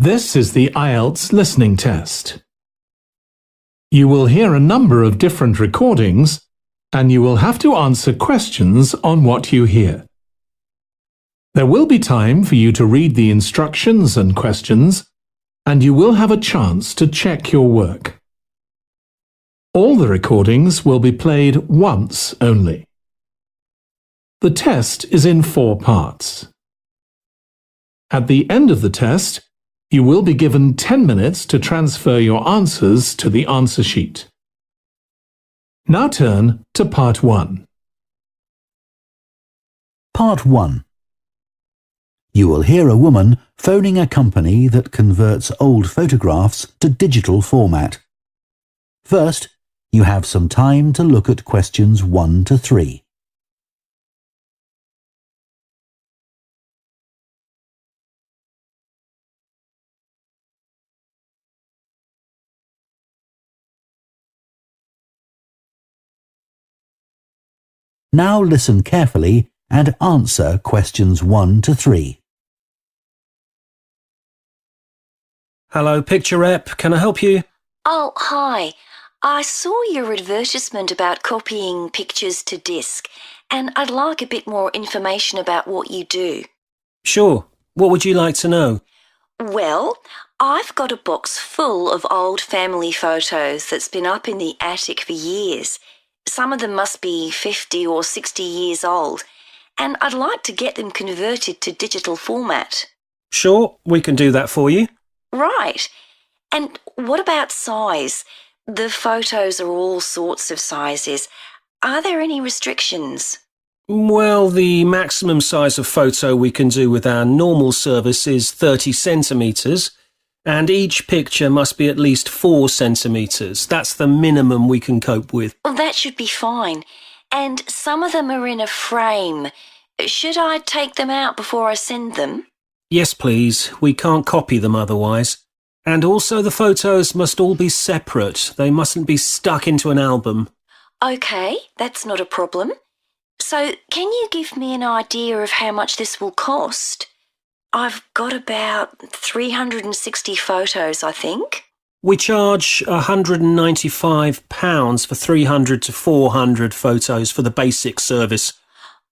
This is the IELTS listening test. You will hear a number of different recordings, and you will have to answer questions on what you hear. There will be time for you to read the instructions and questions, and you will have a chance to check your work. All the recordings will be played once only. The test is in 4 parts. At the end of the test, you will be given 10 minutes to transfer your answers to the answer sheet. Now turn to Part 1. Part 1. You will hear a woman phoning a company that converts old photographs to digital format. First, you have some time to look at questions 1 to 3. Now listen carefully and answer questions 1 to 3. Hello, Picture Rep. Can I help you? Oh, hi. I saw your advertisement about copying pictures to disk, and I'd like a bit more information about what you do. Sure. What would you like to know? Well, I've got a box full of old family photos that's been up in the attic for years. Some of them must be 50 or 60 years old, and I'd like to get them converted to digital format. Sure, we can do that for you. Right. And what about size? The photos are all sorts of sizes. Are there any restrictions? Well, the maximum size of photo we can do with our normal service is 30 centimetres, and each picture must be at least 4 centimetres. That's the minimum we can cope with. Well, that should be fine. And some of them are in a frame. Should I take them out before I send them? Yes, please. We can't copy them otherwise. And also the photos must all be separate. They mustn't be stuck into an album. OK, that's not a problem. So, can you give me an idea of how much this will cost? I've got about 360 photos, I think. We charge £195 for 300 to 400 photos for the basic service.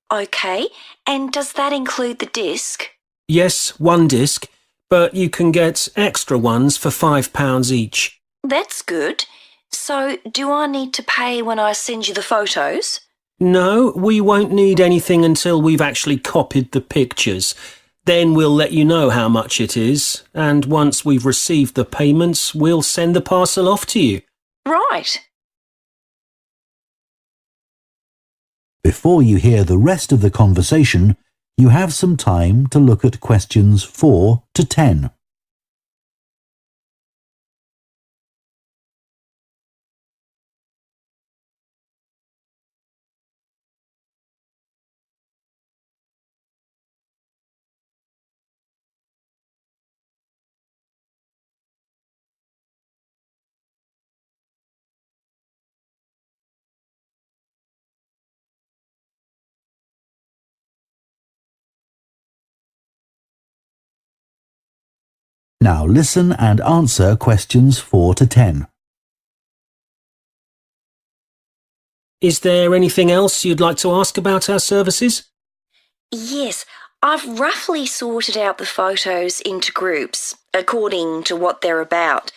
OK, and does that include the disc? Yes, 1 disc, but you can get extra ones for £5 each. That's good. So, do I need to pay when I send you the photos? No, we won't need anything until we've actually copied the pictures. Then we'll let you know how much it is, and once we've received the payments, we'll send the parcel off to you. Right. Before you hear the rest of the conversation, you have some time to look at questions 4 to 10. Now listen and answer questions 4 to 10. Is there anything else you'd like to ask about our services? Yes, I've roughly sorted out the photos into groups, according to what they're about.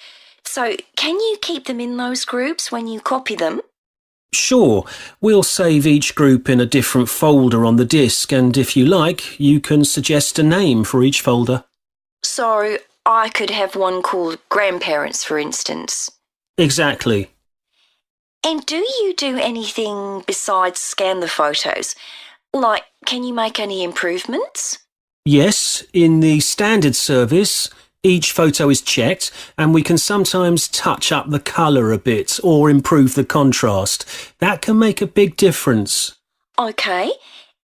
So, can you keep them in those groups when you copy them? Sure, we'll save each group in a different folder on the disk, and if you like, you can suggest a name for each folder. So, I could have one called Grandparents, for instance. Exactly. And do you do anything besides scan the photos? Like, can you make any improvements? Yes, in the standard service, each photo is checked, and we can sometimes touch up the colour a bit or improve the contrast. That can make a big difference. OK,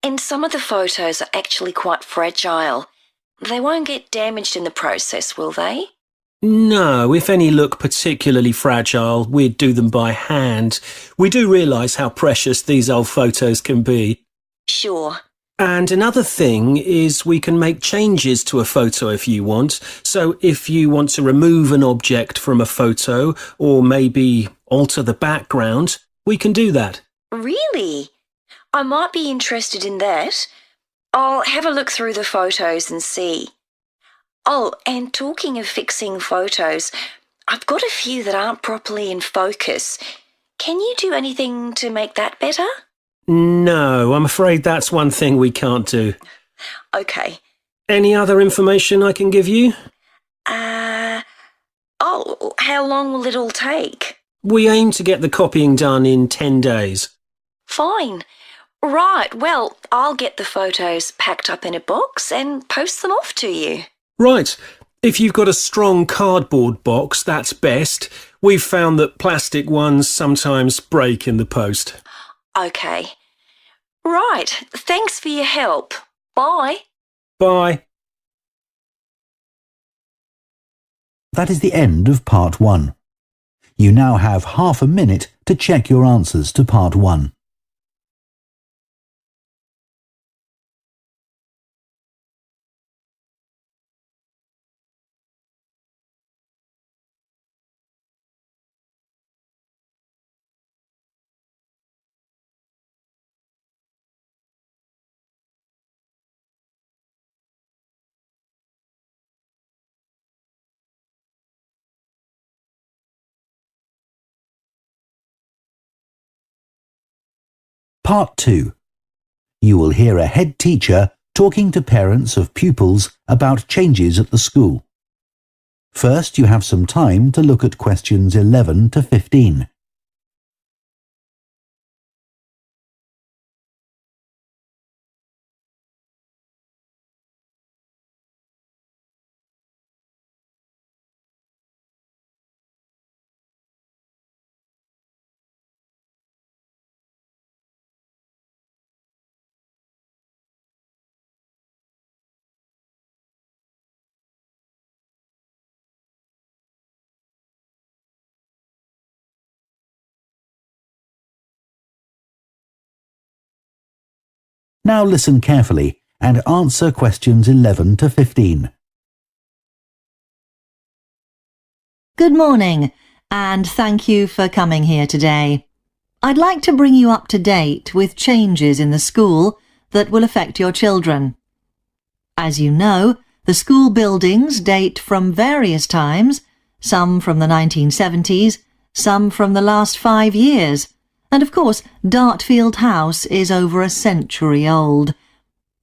and some of the photos are actually quite fragile. They won't get damaged in the process, will they? No, if any look particularly fragile, we'd do them by hand. We do realise how precious these old photos can be. Sure. And another thing is we can make changes to a photo if you want. So if you want to remove an object from a photo or maybe alter the background, we can do that. Really? I might be interested in that. I'll have a look through the photos and see. Oh, and talking of fixing photos, I've got a few that aren't properly in focus. Can you do anything to make that better? No, I'm afraid that's one thing we can't do. Okay. Any other information I can give you? How long will it all take? We aim to get the copying done in 10 days. Fine. Right, well, I'll get the photos packed up in a box and post them off to you. Right. If you've got a strong cardboard box, that's best. We've found that plastic ones sometimes break in the post. Okay. Right, thanks for your help. Bye. Bye. That is the end of part 1. You now have half a minute to check your answers to part 1. Part 2. You will hear a head teacher talking to parents of pupils about changes at the school. First, you have some time to look at questions 11 to 15. Now listen carefully and answer questions 11 to 15. Good morning, and thank you for coming here today. I'd like to bring you up to date with changes in the school that will affect your children. As you know, the school buildings date from various times, some from the 1970s, some from the last 5 years. And of course, Dartfield House is over a century old.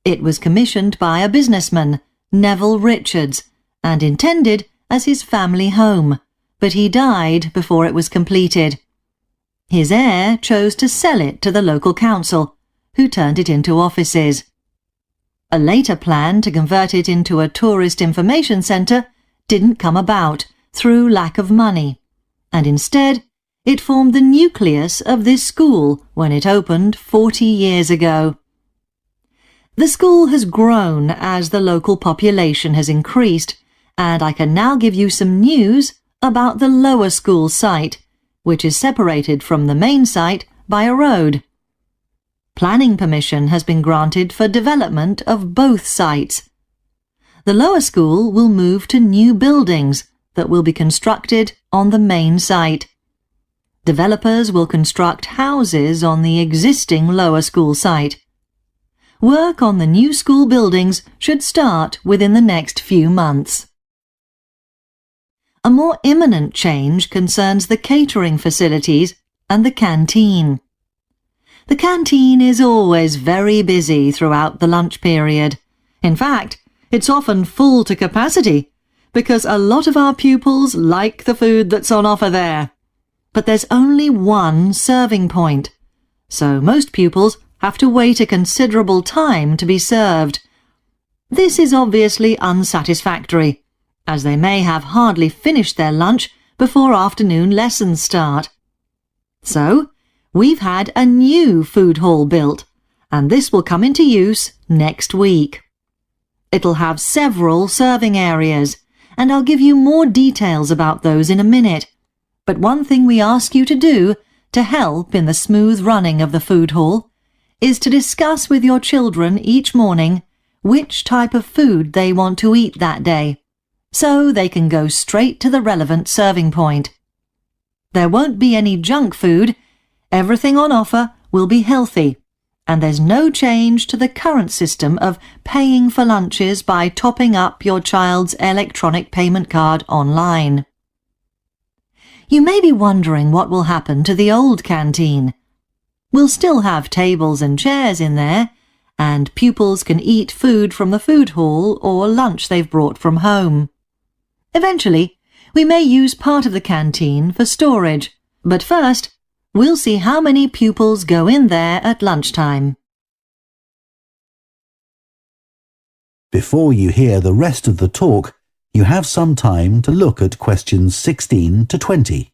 It was commissioned by a businessman, Neville Richards, and intended as his family home, but he died before it was completed. His heir chose to sell it to the local council, who turned it into offices. A later plan to convert it into a tourist information centre didn't come about through lack of money, and instead it formed the nucleus of this school when it opened 40 years ago. The school has grown as the local population has increased, and I can now give you some news about the lower school site, which is separated from the main site by a road. Planning permission has been granted for development of both sites. The lower school will move to new buildings that will be constructed on the main site. Developers will construct houses on the existing lower school site. Work on the new school buildings should start within the next few months. A more imminent change concerns the catering facilities and the canteen. The canteen is always very busy throughout the lunch period. In fact, it's often full to capacity because a lot of our pupils like the food that's on offer there. But there's only one serving point, so most pupils have to wait a considerable time to be served. This is obviously unsatisfactory, as they may have hardly finished their lunch before afternoon lessons start. So, we've had a new food hall built, and this will come into use next week. It'll have several serving areas, and I'll give you more details about those in a minute. But one thing we ask you to do to help in the smooth running of the food hall is to discuss with your children each morning which type of food they want to eat that day, so they can go straight to the relevant serving point. There won't be any junk food, everything on offer will be healthy, and there's no change to the current system of paying for lunches by topping up your child's electronic payment card online. You may be wondering what will happen to the old canteen. We'll still have tables and chairs in there, and pupils can eat food from the food hall or lunch they've brought from home. Eventually, we may use part of the canteen for storage, but first, we'll see how many pupils go in there at lunchtime. Before you hear the rest of the talk, you have some time to look at questions 16 to 20.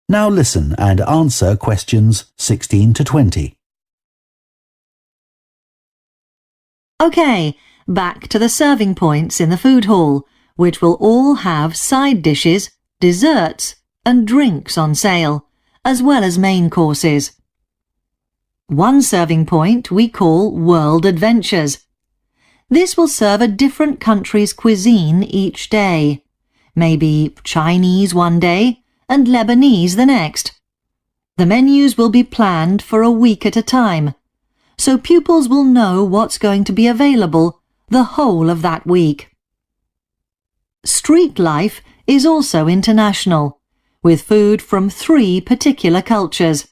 Now listen and answer questions 16 to 20. OK, back to the serving points in the food hall, which will all have side dishes, desserts and drinks on sale, as well as main courses. One serving point we call World Adventures. This will serve a different country's cuisine each day. Maybe Chinese one day and Lebanese the next. The menus will be planned for a week at a time, so pupils will know what's going to be available the whole of that week. Street life is also international, with food from 3 particular cultures.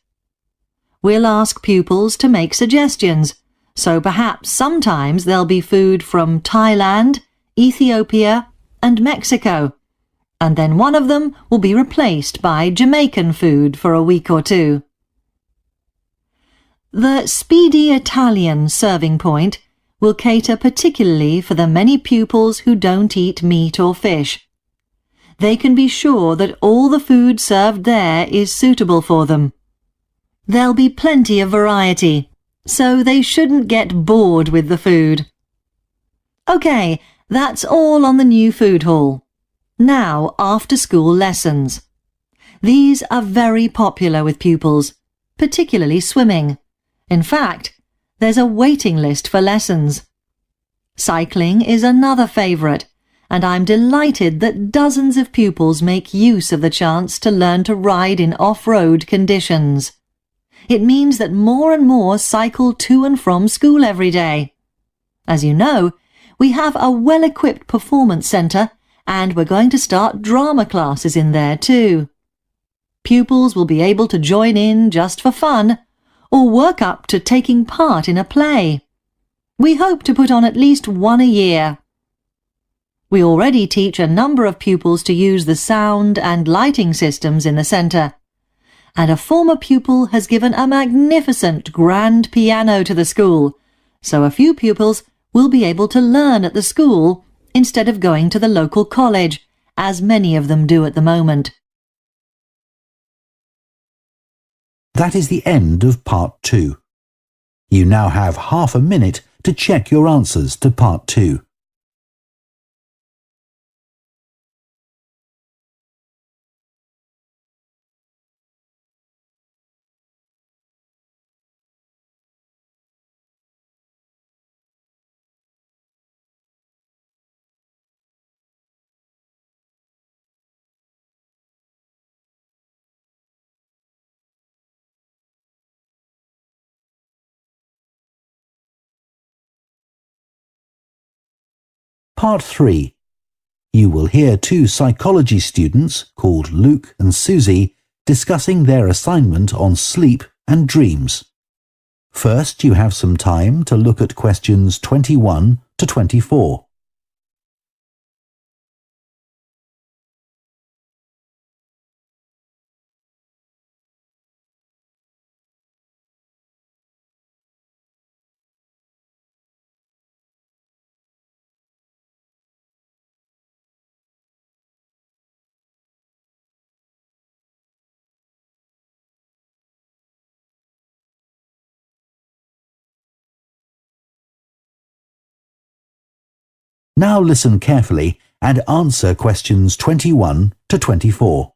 We'll ask pupils to make suggestions, so perhaps sometimes there'll be food from Thailand, Ethiopia and Mexico, and then one of them will be replaced by Jamaican food for a week or 2. The Speedy Italian serving point will cater particularly for the many pupils who don't eat meat or fish. They can be sure that all the food served there is suitable for them. There'll be plenty of variety, so they shouldn't get bored with the food. OK, that's all on the new food hall. Now, after-school lessons. These are very popular with pupils, particularly swimming. In fact, there's a waiting list for lessons. Cycling is another favourite, and I'm delighted that dozens of pupils make use of the chance to learn to ride in off-road conditions. It means that more and more cycle to and from school every day. As you know, we have a well-equipped performance centre, and we're going to start drama classes in there too. Pupils will be able to join in just for fun, or work up to taking part in a play. We hope to put on at least one a year. We already teach a number of pupils to use the sound and lighting systems in the centre, and a former pupil has given a magnificent grand piano to the school, so a few pupils will be able to learn at the school instead of going to the local college, as many of them do at the moment. That is the end of Part 2. You now have half a minute to check your answers to Part 2. Part 3. You will hear 2 psychology students called Luke and Susie discussing their assignment on sleep and dreams. First, you have some time to look at questions 21 to 24. Now listen carefully and answer questions 21 to 24.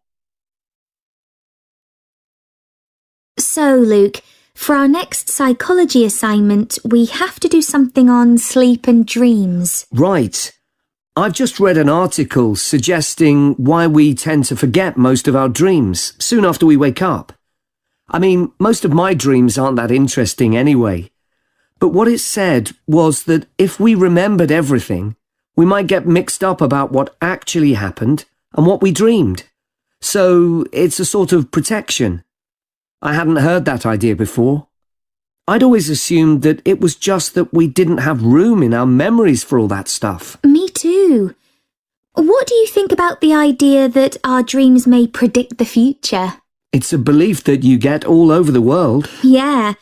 So, Luke, for our next psychology assignment, we have to do something on sleep and dreams. Right. I've just read an article suggesting why we tend to forget most of our dreams soon after we wake up. I mean, most of my dreams aren't that interesting anyway. But what it said was that if we remembered everything, we might get mixed up about what actually happened and what we dreamed. So it's a sort of protection. I hadn't heard that idea before. I'd always assumed that it was just that we didn't have room in our memories for all that stuff. Me too. What do you think about the idea that our dreams may predict the future? It's a belief that you get all over the world. Yeah,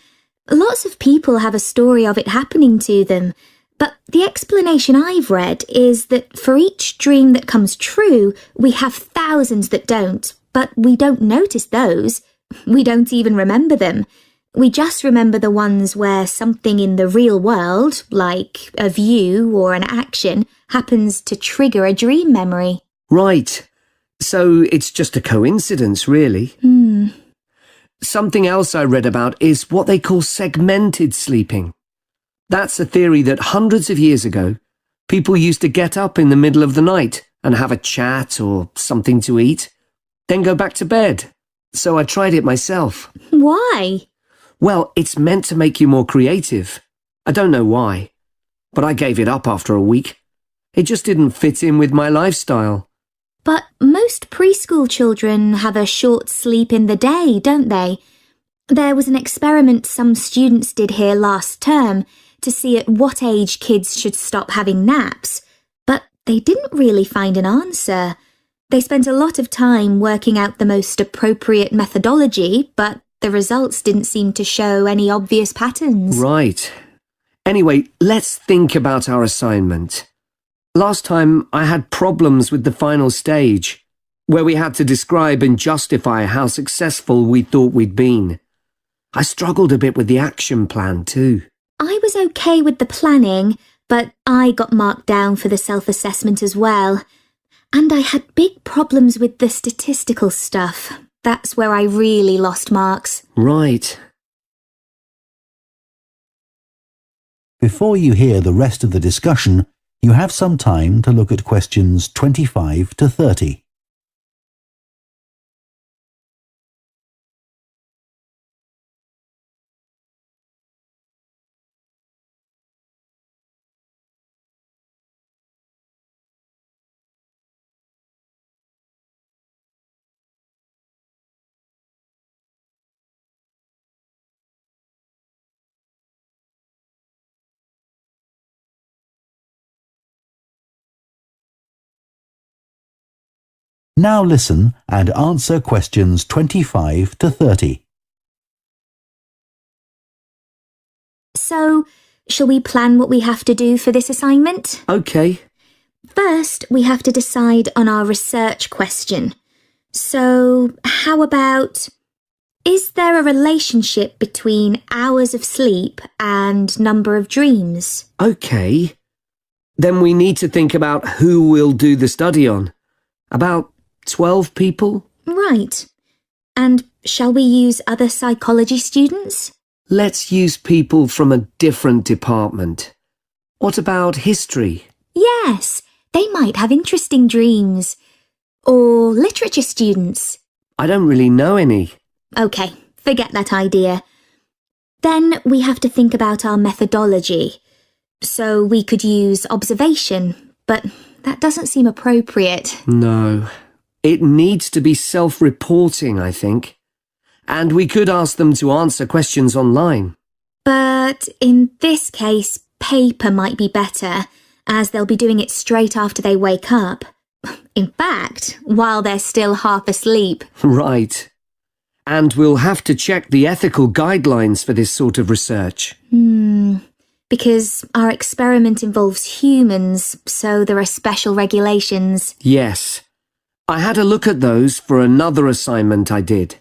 lots of people have a story of it happening to them. But the explanation I've read is that for each dream that comes true, we have thousands that don't, but we don't notice those. We don't even remember them. We just remember the ones where something in the real world, like a view or an action, happens to trigger a dream memory. Right. So it's just a coincidence, really. Something else I read about is what they call segmented sleeping. That's a theory that hundreds of years ago, people used to get up in the middle of the night and have a chat or something to eat, then go back to bed. So I tried it myself. Why? Well, it's meant to make you more creative. I don't know why, but I gave it up after a week. It just didn't fit in with my lifestyle. But most preschool children have a short sleep in the day, don't they? There was an experiment some students did here last term to see at what age kids should stop having naps, but they didn't really find an answer. They spent a lot of time working out the most appropriate methodology, but the results didn't seem to show any obvious patterns. Right. Anyway, let's think about our assignment. Last time I had problems with the final stage, where we had to describe and justify how successful we thought we'd been. I struggled a bit with the action plan too. I was okay with the planning, but I got marked down for the self-assessment as well. And I had big problems with the statistical stuff. That's where I really lost marks. Right. Before you hear the rest of the discussion, you have some time to look at questions 25 to 30. Now listen and answer questions 25 to 30. So, shall we plan what we have to do for this assignment? Okay. First, we have to decide on our research question. So, how about, is there a relationship between hours of sleep and number of dreams? Okay. Then we need to think about who we'll do the study on. About 12 people? Right. And shall we use other psychology students? Let's use people from a different department. What about history? Yes, they might have interesting dreams. Or literature students. I don't really know any. OK, forget that idea. Then we have to think about our methodology. So we could use observation, but that doesn't seem appropriate. No. It needs to be self-reporting, I think. And we could ask them to answer questions online. But in this case, paper might be better, as they'll be doing it straight after they wake up. In fact, while they're still half asleep. Right. And we'll have to check the ethical guidelines for this sort of research. Because our experiment involves humans, so there are special regulations. Yes. I had a look at those for another assignment I did.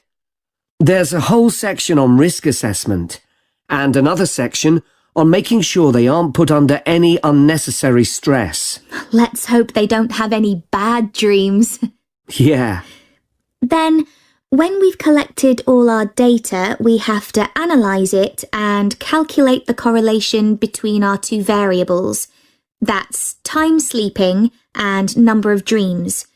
There's a whole section on risk assessment and another section on making sure they aren't put under any unnecessary stress. Let's hope they don't have any bad dreams. Yeah. Then, when we've collected all our data, we have to analyse it and calculate the correlation between our two variables. That's time sleeping and number of dreams.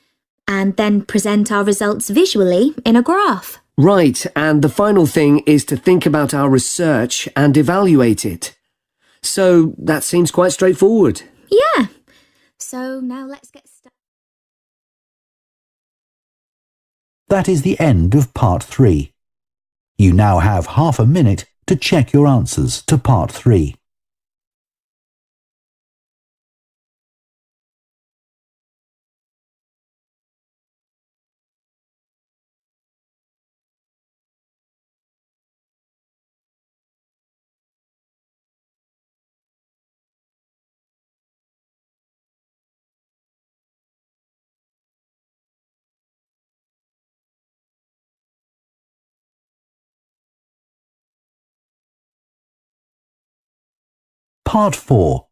And then present our results visually in a graph. Right, and the final thing is to think about our research and evaluate it. So that seems quite straightforward. Yeah. So now let's get started. That is the end of part 3. You now have half a minute to check your answers to part 3. Part 4.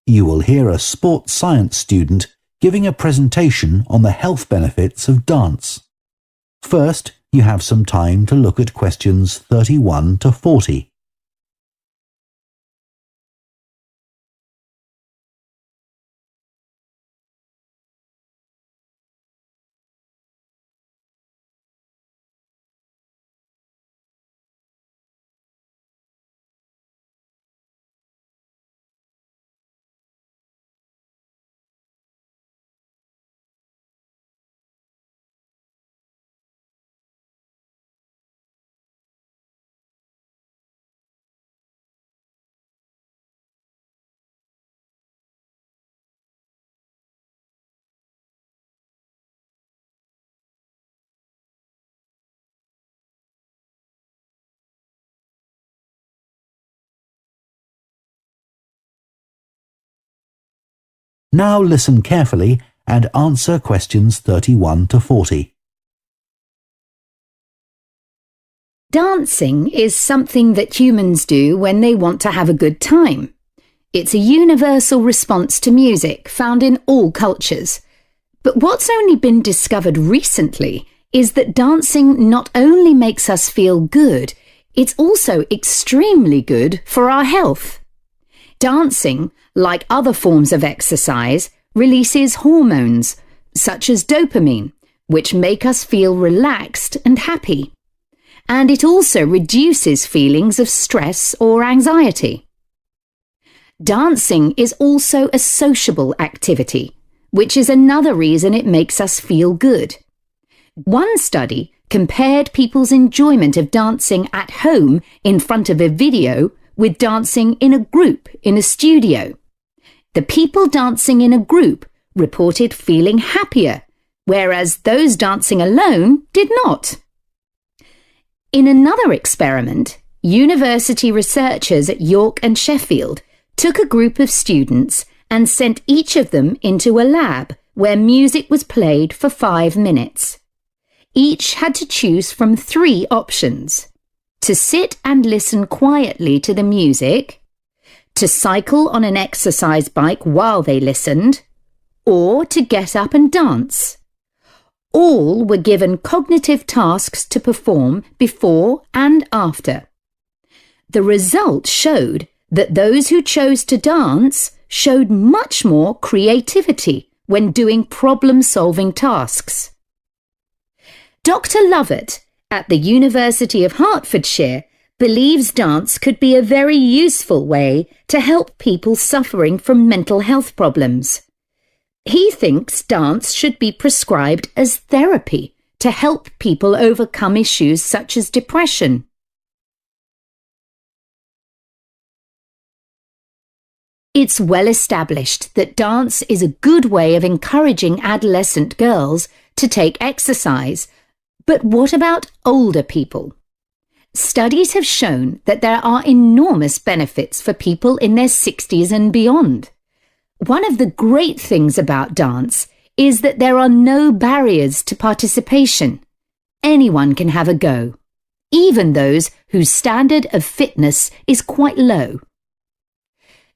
You will hear a sports science student giving a presentation on the health benefits of dance. First, you have some time to look at questions 31 to 40. Now listen carefully and answer questions 31 to 40. Dancing is something that humans do when they want to have a good time. It's a universal response to music found in all cultures. But what's only been discovered recently is that dancing not only makes us feel good, it's also extremely good for our health. Dancing, like other forms of exercise, releases hormones, such as dopamine, which make us feel relaxed and happy. And it also reduces feelings of stress or anxiety. Dancing is also a sociable activity, which is another reason it makes us feel good. One study compared people's enjoyment of dancing at home in front of a video with dancing in a group in a studio. The people dancing in a group reported feeling happier, whereas those dancing alone did not. In another experiment, university researchers at York and Sheffield took a group of students and sent each of them into a lab where music was played for 5 minutes. Each had to choose from 3 options: to sit and listen quietly to the music, to cycle on an exercise bike while they listened, or to get up and dance. All were given cognitive tasks to perform before and after. The results showed that those who chose to dance showed much more creativity when doing problem-solving tasks. Dr. Lovett at the University of Hertfordshire believes dance could be a very useful way to help people suffering from mental health problems. He thinks dance should be prescribed as therapy to help people overcome issues such as depression. It's well established that dance is a good way of encouraging adolescent girls to take exercise. But what about older people? Studies have shown that there are enormous benefits for people in their 60s and beyond. One of the great things about dance is that there are no barriers to participation. Anyone can have a go, even those whose standard of fitness is quite low.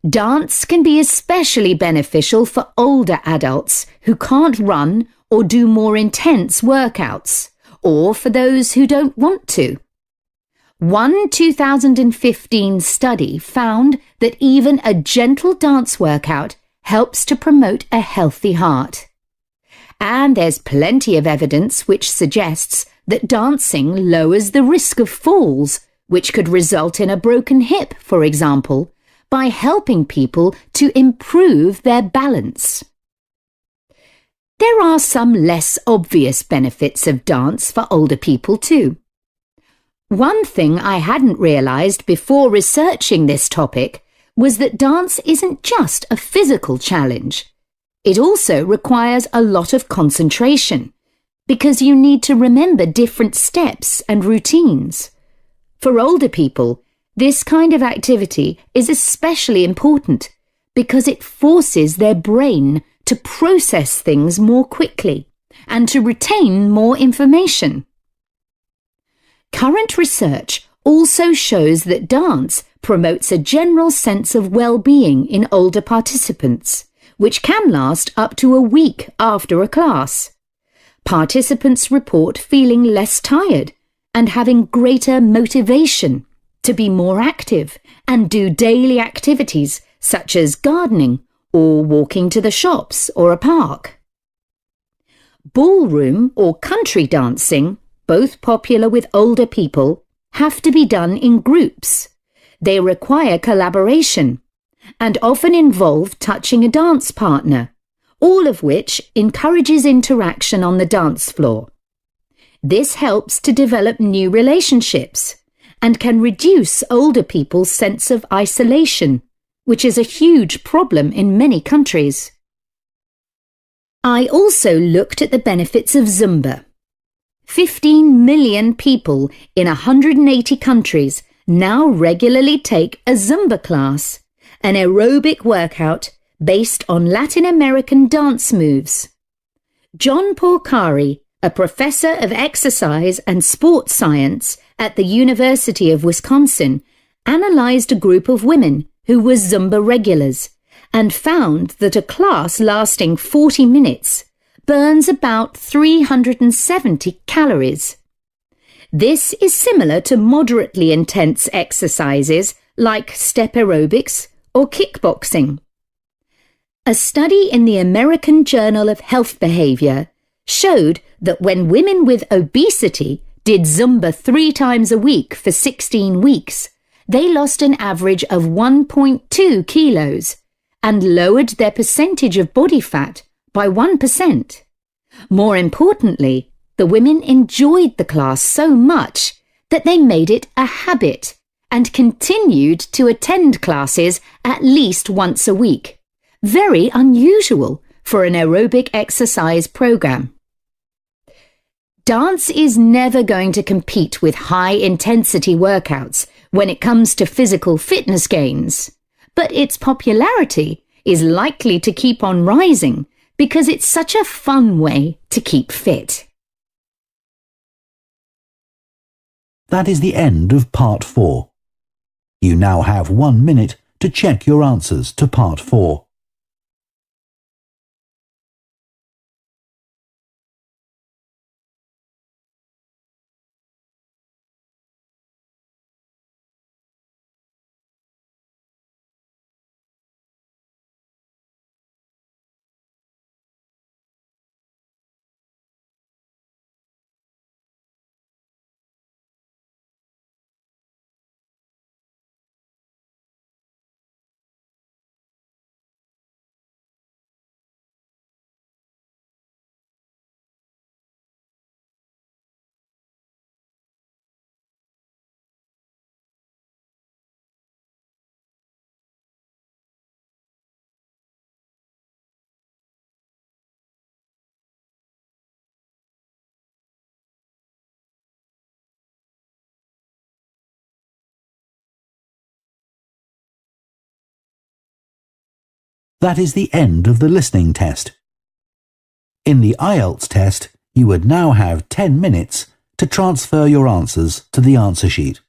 Dance can be especially beneficial for older adults who can't run or do more intense workouts, or for those who don't want to. One 2015 study found that even a gentle dance workout helps to promote a healthy heart. And there's plenty of evidence which suggests that dancing lowers the risk of falls, which could result in a broken hip, for example, by helping people to improve their balance. There are some less obvious benefits of dance for older people too. One thing I hadn't realised before researching this topic was that dance isn't just a physical challenge. It also requires a lot of concentration, because you need to remember different steps and routines. For older people, this kind of activity is especially important because it forces their brain to process things more quickly and to retain more information. Current research also shows that dance promotes a general sense of well-being in older participants, which can last up to a week after a class. Participants report feeling less tired and having greater motivation to be more active and do daily activities such as gardening or walking to the shops or a park. Ballroom or country dancing, both popular with older people, have to be done in groups. They require collaboration and often involve touching a dance partner, all of which encourages interaction on the dance floor. This helps to develop new relationships and can reduce older people's sense of isolation, which is a huge problem in many countries. I also looked at the benefits of Zumba. 15 million people in 180 countries now regularly take a Zumba class, an aerobic workout based on Latin American dance moves. John Porcari, a professor of exercise and sports science at the University of Wisconsin, analysed a group of women who were Zumba regulars and found that a class lasting 40 minutes burns about 370 calories. This is similar to moderately intense exercises like step aerobics or kickboxing. A study in the American Journal of Health Behavior showed that when women with obesity did Zumba 3 times a week for 16 weeks, they lost an average of 1.2 kilos and lowered their percentage of body fat by 1%. More importantly, the women enjoyed the class so much that they made it a habit and continued to attend classes at least once a week. Very unusual for an aerobic exercise program. Dance is never going to compete with high-intensity workouts when it comes to physical fitness gains, but its popularity is likely to keep on rising because it's such a fun way to keep fit. That is the end of Part 4. You now have 1 minute to check your answers to Part 4. That is the end of the listening test. In the IELTS test, you would now have 10 minutes to transfer your answers to the answer sheet.